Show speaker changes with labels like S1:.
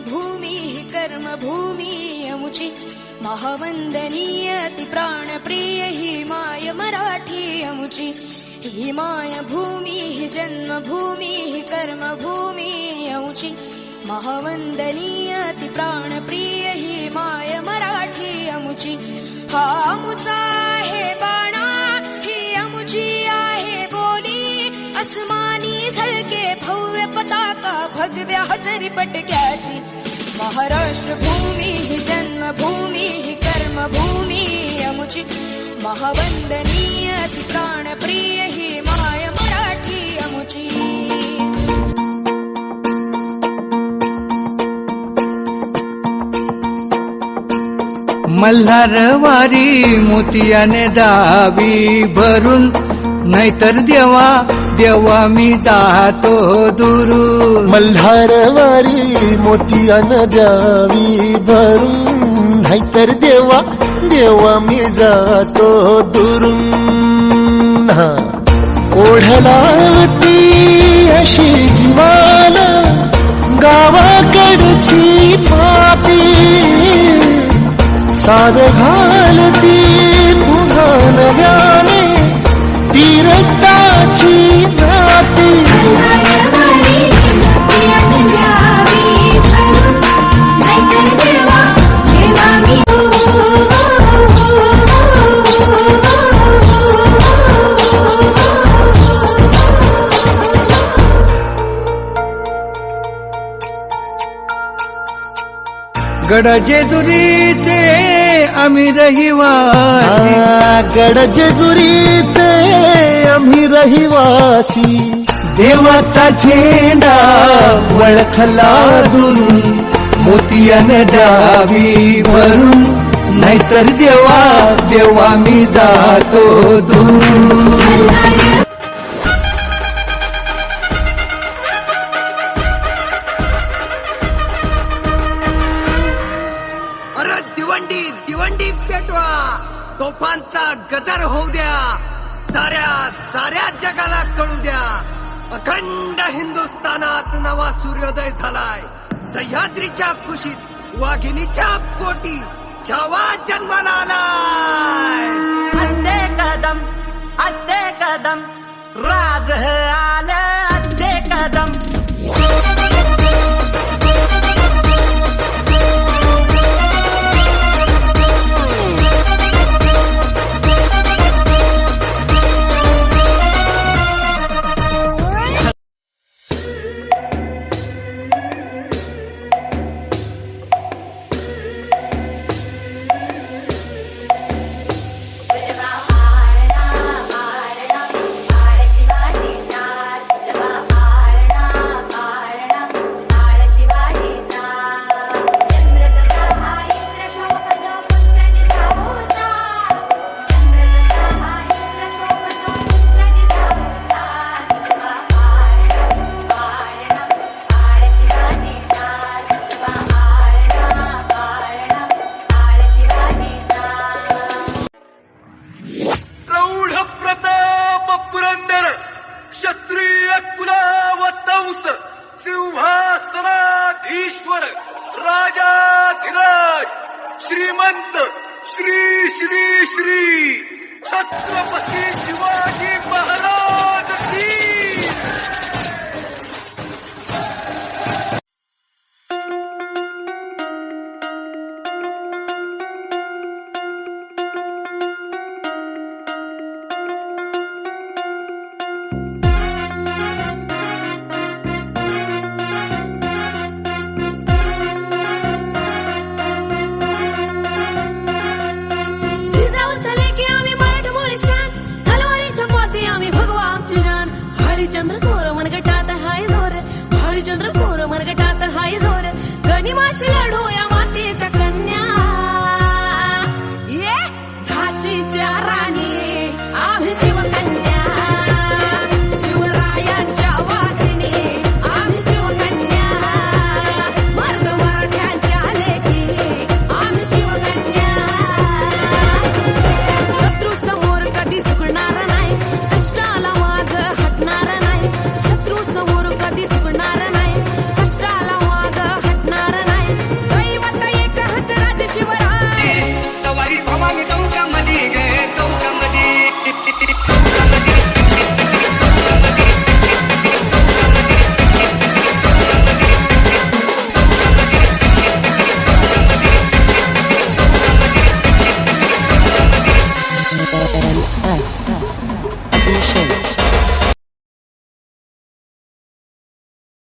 S1: जन्मभूमी कर्मभूमी अमुची महावंदनीय ती प्राणप्रिय ही माय मराठी अमुची ही माय भूमी ही जन्मभूमी ही कर्मभूमी अमुची महावंदनीय ती प्राणप्रिय ही माय मराठी अमुची हा अमुचा आहे बाणा ही अमुची आहे बोली अस्मानी झळके भव्य पताका भगव्या हजरी पटक्याची महाराष्ट्र भूमी ही जन्मभूमी ही कर्मभूमी अमुची महावंदनीय ती प्राणप्रिय ही माय मराठी अमुची
S2: मल्हारवारी मोतियाने दावी भरून नाहीतर देवा देवा मी जातो दुरून
S3: मल्हारवारी मोतियाने द्यावी भरून नाहीतर देवा देवा मी जातो दुरून ओढलावती अशी जीवाला गावाकडची पापी साद घालती पुन्हा नव्याने ती रक्ताची नाती
S2: गड जेजुरीचे आम्ही रहिवासी
S3: गड जेजुरीचे आम्ही रहिवासी
S2: देवाचा झेंडा वळखला दुरून मोतियाने द्यावी भरून नाहीतर देवा देवा मी जातो दूर
S4: दिवंडी दिवंडी पेटवा तोफांचा गजर होऊ द्या साऱ्या जगाला कळू द्या अखंड हिंदुस्थानात नवा सूर्योदय झालाय सह्याद्रीच्या कुशीत वाघिणीच्या पोटी छावा जन्माला आलाय
S5: असते कदम राज आलं असते कदम
S6: सिंहासनाधीश्वर राजाधिराज श्रीमंत श्री श्री श्री छत्रपती शिवाजी